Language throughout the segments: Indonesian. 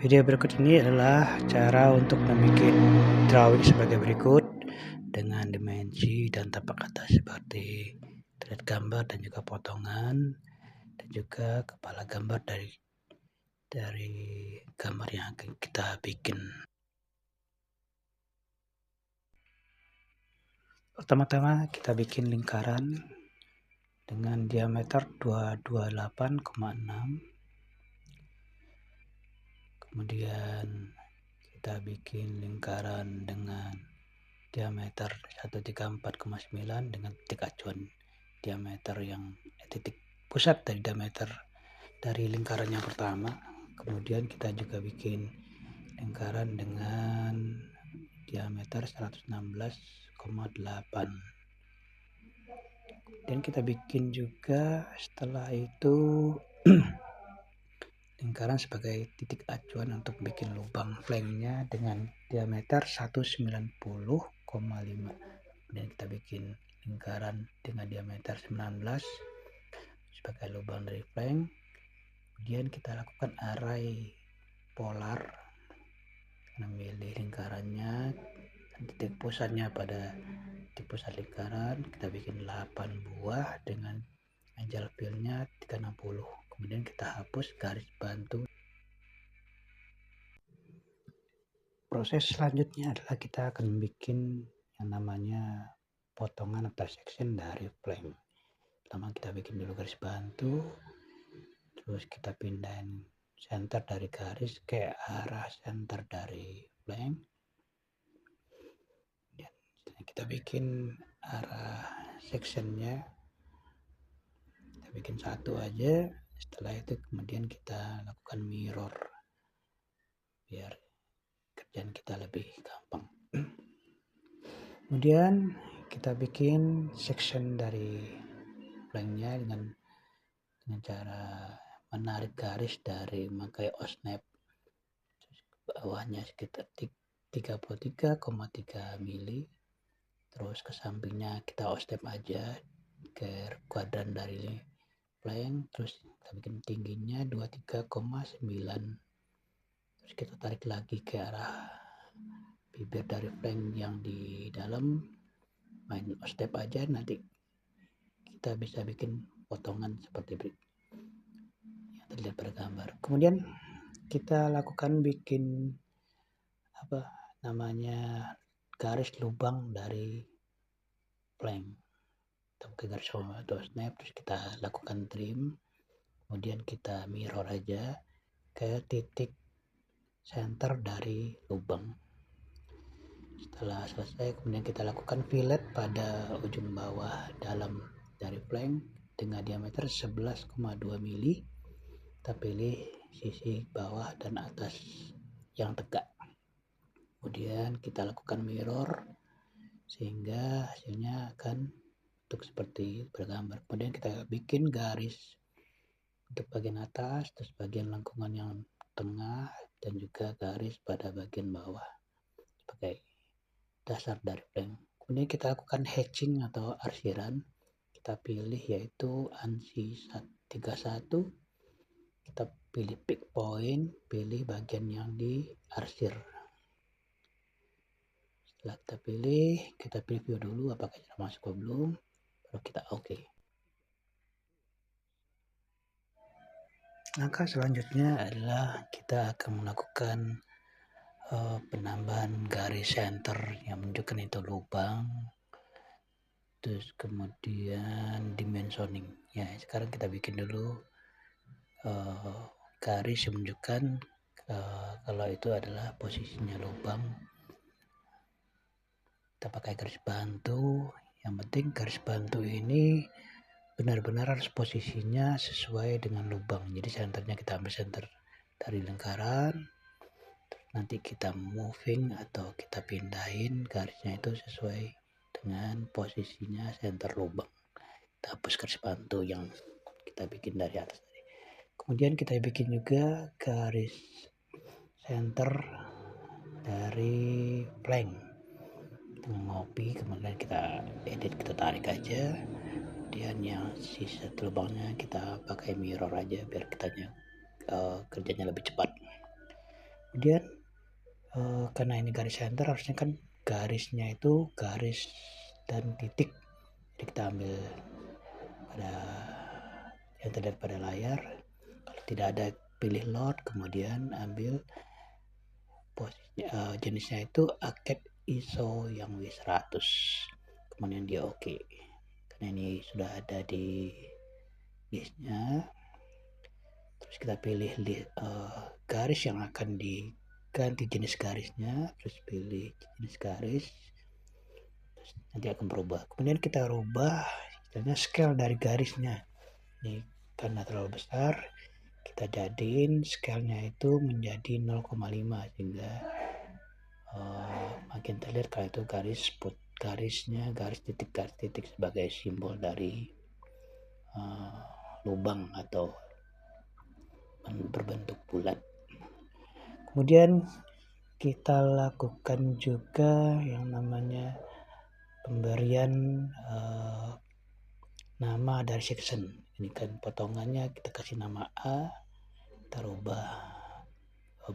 Video berikut ini adalah cara untuk membuat drawing sebagai berikut dengan dimensi dan tapak kata seperti terlihat gambar dan juga potongan dan juga kepala gambar dari gambar yang akan kita bikin. Pertama-tama kita bikin lingkaran dengan diameter 228,6. Kemudian kita bikin lingkaran dengan diameter 134,9 dengan titik acuan diameter yang titik pusat dari diameter dari lingkaran yang pertama. Kemudian kita juga bikin lingkaran dengan diameter 116,8. Dan kita bikin juga setelah itu lingkaran sebagai titik acuan untuk bikin lubang flanknya dengan diameter 190,5. Dan kita bikin lingkaran dengan diameter 19 sebagai lubang dari flank. Kemudian kita lakukan array polar, memilih lingkarannya dan titik pusatnya pada di pusat lingkaran. Kita bikin 8 buah dengan angel fill-nya 360. Kemudian kita hapus garis bantu. Proses selanjutnya adalah kita akan bikin yang namanya potongan atau section dari flank. Pertama kita bikin dulu garis bantu, terus kita pindahin center dari garis ke arah center dari flank. Dan kita bikin arah sectionnya, kita bikin satu aja. Setelah itu kemudian kita lakukan mirror biar kerjaan kita lebih gampang. Kemudian kita bikin section dari flanknya dengan cara menarik garis dari memakai O-snap. Bawahnya sekitar 33,3 mili. Terus ke sampingnya kita O-snap aja ke kuadran dari flank. Terus kita bikin tingginya 23,9. Terus kita tarik lagi ke arah bibir dari flank yang di dalam, main O-snap aja, nanti kita bisa bikin potongan seperti yang terlihat pada gambar. Kemudian kita lakukan bikin garis lubang dari flank. Kita pakai garis atau snap, terus kita lakukan trim. Kemudian kita mirror aja ke titik center dari lubang. Setelah selesai, kemudian kita lakukan fillet pada ujung bawah dalam dari flank dengan diameter 11,2 mili. Kita pilih sisi bawah dan atas yang tegak. Kemudian kita lakukan mirror sehingga hasilnya akan bentuk seperti bergambar. Kemudian kita bikin garis untuk bagian atas, terus bagian lengkungan yang tengah, dan juga garis pada bagian bawah sebagai dasar dari flank. Kemudian kita lakukan hatching atau arsiran. Kita pilih yaitu ANSI 31. Kita pilih pick point, pilih bagian yang diarsir. Setelah kita pilih, kita preview dulu apakah sudah masuk atau belum, baru kita oke. Langkah selanjutnya adalah kita akan melakukan penambahan garis center yang menunjukkan itu lubang, terus kemudian dimensioning. Ya, sekarang kita bikin dulu garis yang menunjukkan kalau itu adalah posisinya lubang. Kita pakai garis bantu. Yang penting garis bantu ini benar-benar harus posisinya sesuai dengan lubang. Jadi senternya kita ambil center dari lingkaran. Nanti kita moving atau kita pindahin garisnya itu sesuai dengan posisinya center lubang. Kita hapus garis bantu yang kita bikin dari atas tadi. Kemudian kita bikin juga garis center dari flank. Ngopi, kemudian kita edit, kita tarik aja. Kemudian yang sisa lubangnya kita pakai mirror aja biar kerjanya lebih cepat. Kemudian karena ini garis center, harusnya kan garisnya itu garis dan titik. Jadi kita ambil pada yang terlihat pada layar. Kalau tidak ada, pilih load, kemudian ambil posisinya, jenisnya itu ACAD ISO yang W100, kemudian dia oke. Karena ini sudah ada di listnya, terus kita pilih garis yang akan diganti jenis garisnya, terus pilih jenis garis, terus nanti akan berubah. Kemudian kita rubah istilahnya scale dari garisnya. Ini karena terlalu besar, kita jadiin scale-nya itu menjadi 0,5 sehingga makin terlihat kalau itu garisnya garis titik sebagai simbol dari lubang atau berbentuk bulat. Kemudian kita lakukan juga yang namanya pemberian nama dari section. Ini kan potongannya kita kasih nama A, kita rubah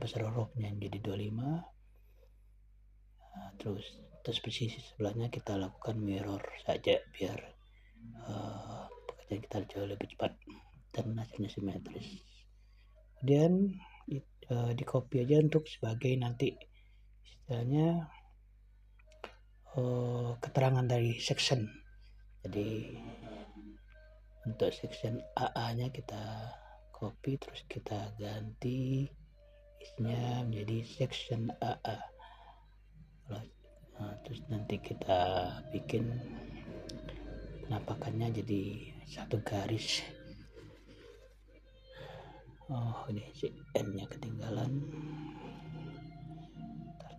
besar hurufnya jadi 25. Terus posisi sebelahnya kita lakukan mirror saja biar pekerjaan kita jauh lebih cepat dan hasilnya simetris. Kemudian di copy aja untuk sebagai nanti istilahnya keterangan dari section. Jadi untuk section AA nya kita copy, terus kita ganti isinya menjadi section AA. Terus nanti kita bikin penampakannya jadi satu garis. Ini si N nya ketinggalan,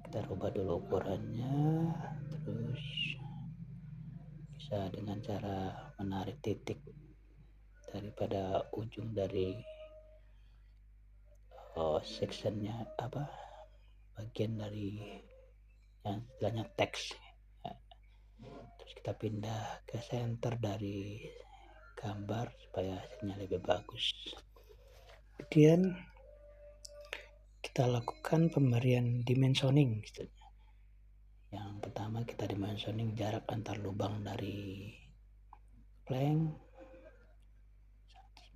kita rubah dulu ukurannya, terus bisa dengan cara menarik titik daripada ujung dari sectionnya, bagian dari yang istilahnya teks. Terus kita pindah ke center dari gambar supaya hasilnya lebih bagus. Kemudian kita lakukan pemberian dimensioning. Yang pertama kita dimensioning jarak antar lubang dari plank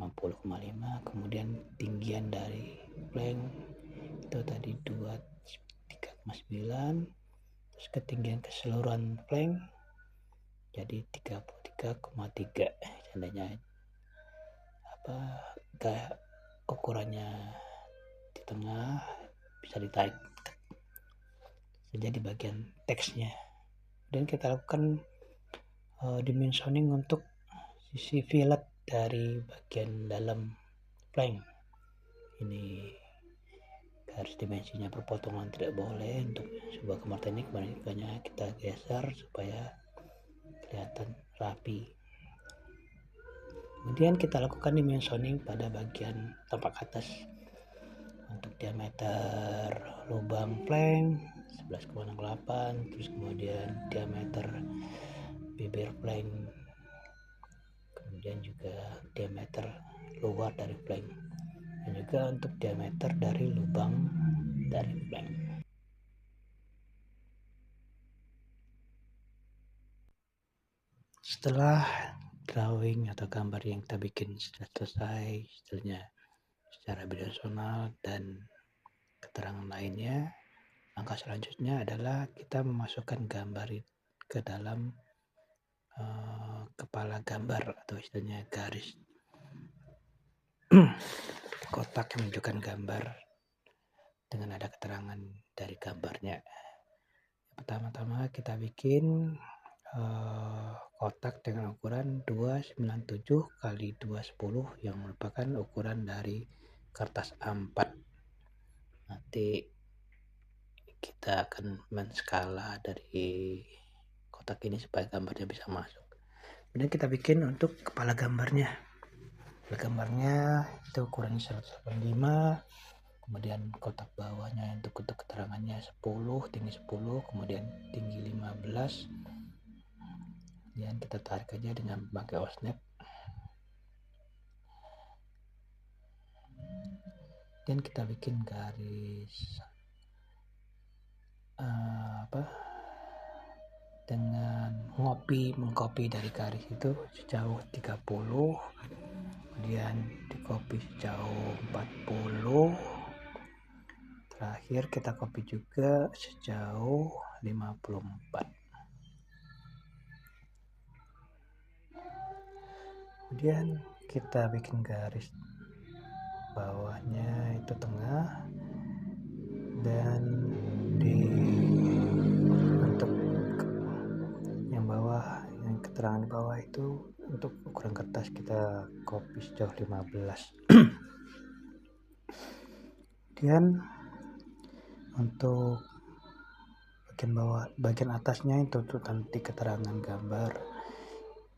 150,5, kemudian tinggian dari plank itu tadi 23,9, terus ketinggian keseluruhan plank jadi 33,3. Seandainya ukurannya di tengah bisa ditarik saja di bagian teksnya. Dan kita lakukan dimensioning untuk sisi fillet dari bagian dalam plank. Ini garis dimensinya perpotongan tidak boleh untuk sebuah kamar teknik, makanya kita geser supaya kelihatan rapi. Kemudian kita lakukan dimensioning pada bagian tampak atas untuk diameter lubang plank 11,68, terus kemudian diameter bibir plank, kemudian juga diameter luar dari plank, dan juga untuk diameter dari lubang dari plank. Setelah drawing atau gambar yang kita bikin sudah selesai, istilahnya secara bidimensional dan keterangan lainnya, langkah selanjutnya adalah kita memasukkan gambar ke dalam kepala gambar atau istilahnya garis kotak yang menunjukkan gambar dengan ada keterangan dari gambarnya. Pertama-tama kita bikin kotak dengan ukuran 297 x 210 yang merupakan ukuran dari kertas A4. Nanti kita akan menskala dari kotak ini supaya gambarnya bisa masuk. Kemudian kita bikin untuk kepala gambarnya. Gambarnya itu ukurannya 185, kemudian kotak bawahnya untuk keterangannya 10, tinggi 10, kemudian tinggi 15. Kemudian kita tarik aja dengan pakai osnap. Dan kita bikin garis dengan mengcopy dari garis itu sejauh 30, kemudian di copy sejauh 40, terakhir kita copy juga sejauh 54. Kemudian kita bikin garis bawahnya itu tengah, dan untuk yang bawah, yang keterangan di bawah itu untuk ukuran kertas kita copy sejauh 15. Kemudian untuk bagian atasnya itu tuh nanti keterangan gambar,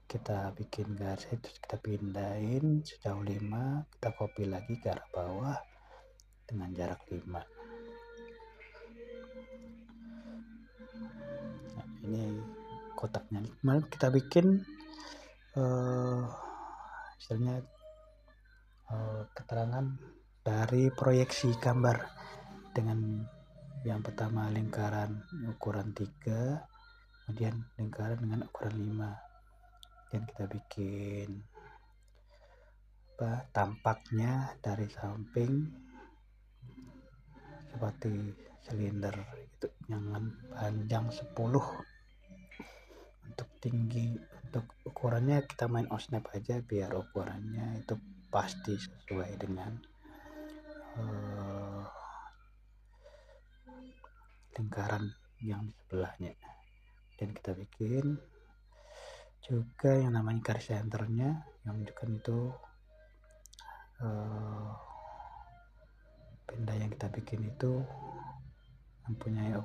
kita bikin garis itu, kita pindahin sejauh 5, kita copy lagi ke arah bawah dengan jarak 5. Nah, ini kotaknya. Kemarin kita bikin istilahnya keterangan dari proyeksi gambar dengan yang pertama lingkaran ukuran 3, kemudian lingkaran dengan ukuran 5. Dan kita bikin tampaknya dari samping seperti silinder itu dengan panjang 10. Untuk tinggi, untuk ukurannya kita main osnap aja biar ukurannya itu pasti sesuai dengan lingkaran yang di sebelahnya. Dan kita bikin juga yang namanya garis centernya, yang menunjukkan itu benda yang kita bikin itu mempunyai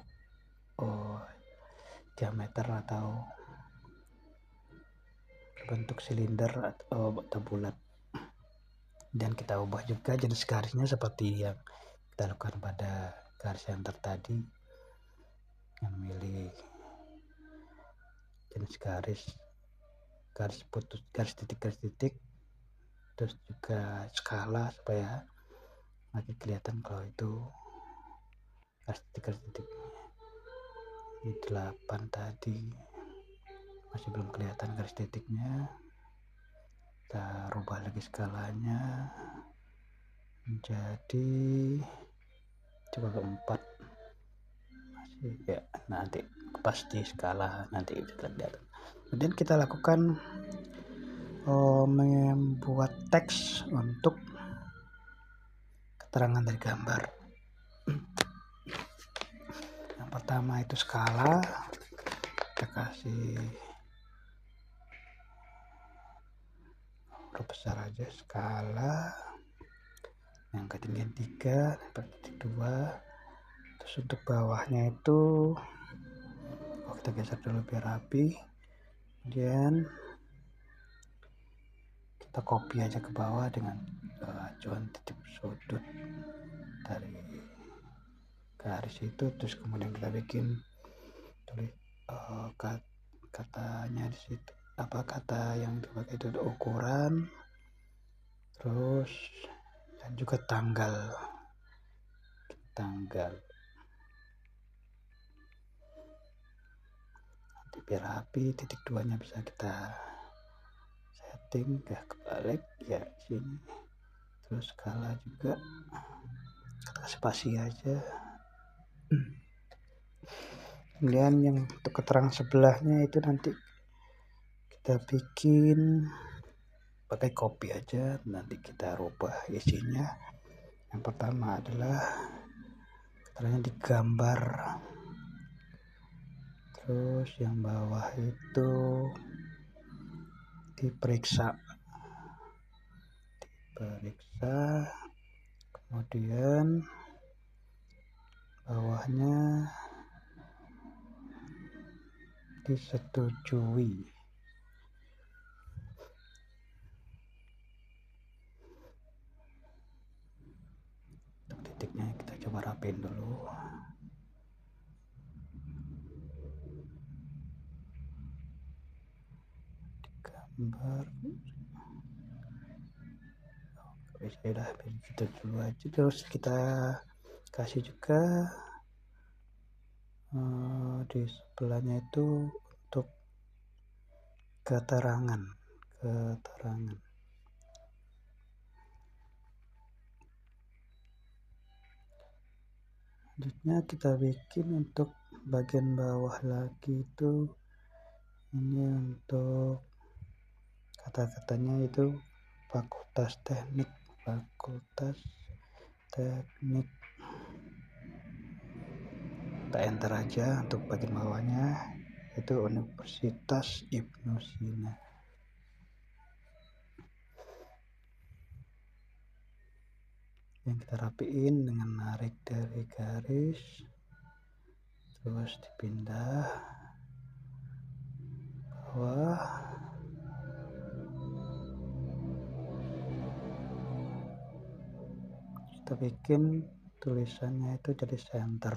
diameter atau bentuk silinder atau bulat. Dan kita ubah juga jenis garisnya seperti yang kita lakukan pada garis center tadi, yang memilih jenis garis putus, garis titik, terus juga skala supaya makin kelihatan kalau itu garis titik. Ini 8 tadi masih belum kelihatan garis titiknya, kita rubah lagi skalanya menjadi coba 4 masih ya, nanti pasti skala nanti bisa lihat. Kemudian kita lakukan membuat teks untuk keterangan dari gambar. Yang pertama itu skala, kita kasih huruf besar aja, skala yang ketinggian 3 sampai titik 2. Terus untuk bawahnya itu kita geser dulu biar rapi, kemudian kita copy aja ke bawah dengan acuan titik sudut dari garis itu. Terus kemudian kita bikin tulis katanya di situ, apa kata yang dipakai itu ukuran, terus dan juga tanggal. Nanti biar rapi, titik 2 nya bisa kita setting ya kebalik ya sini. Terus skala juga kita spasi aja. Kemudian yang untuk keterangan sebelahnya itu nanti kita bikin pakai copy aja, nanti kita rubah isinya. Yang pertama adalah keterangan di gambar, terus yang bawah itu diperiksa, kemudian bawahnya disetujui. Untuk titiknya kita coba rapiin dulu. Gambar sudah begitu dulu aja. Terus kita kasih juga Di sebelahnya itu untuk keterangan. Selanjutnya kita bikin untuk bagian bawah lagi itu, ini untuk kata-katanya itu fakultas teknik. Kita enter aja untuk bagian bawahnya, itu Universitas Ibnu Sina. Yang kita rapiin dengan narik dari garis, terus dipindah bawah, kita bikin tulisannya itu jadi center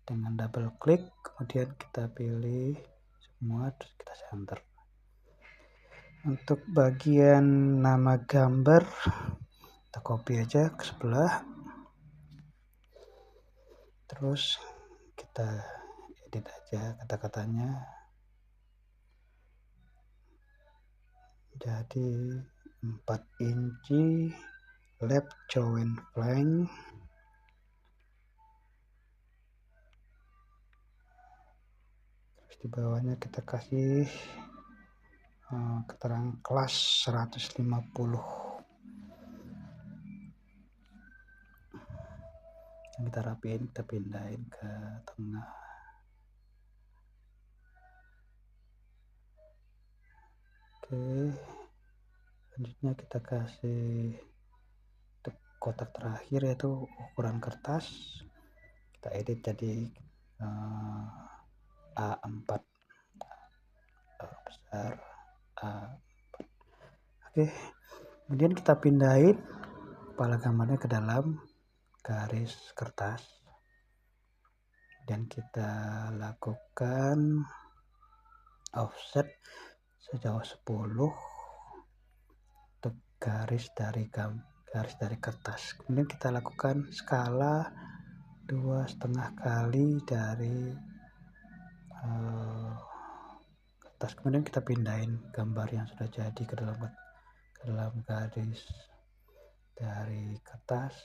dengan double klik, kemudian kita pilih semua, terus kita center. Untuk bagian nama gambar kita copy aja ke sebelah, terus kita edit aja kata-katanya jadi 4 inci left join flank. Terus di bawahnya kita kasih keterangan kelas 150. Yang kita rapiin, kita pindahin ke tengah. Oke, selanjutnya kita kasih kotak terakhir yaitu ukuran kertas, kita edit jadi A4 besar, A4. Oke, kemudian kita pindahin kepala gambarnya ke dalam garis kertas dan kita lakukan offset sejauh 10 untuk garis dari kertas. Kemudian kita lakukan skala 2,5 kali dari kertas. Kemudian kita pindahin gambar yang sudah jadi ke dalam garis dari kertas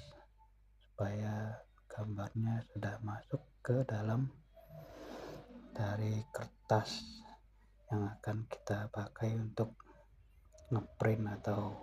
supaya gambarnya sudah masuk ke dalam dari kertas yang akan kita pakai untuk ngeprint atau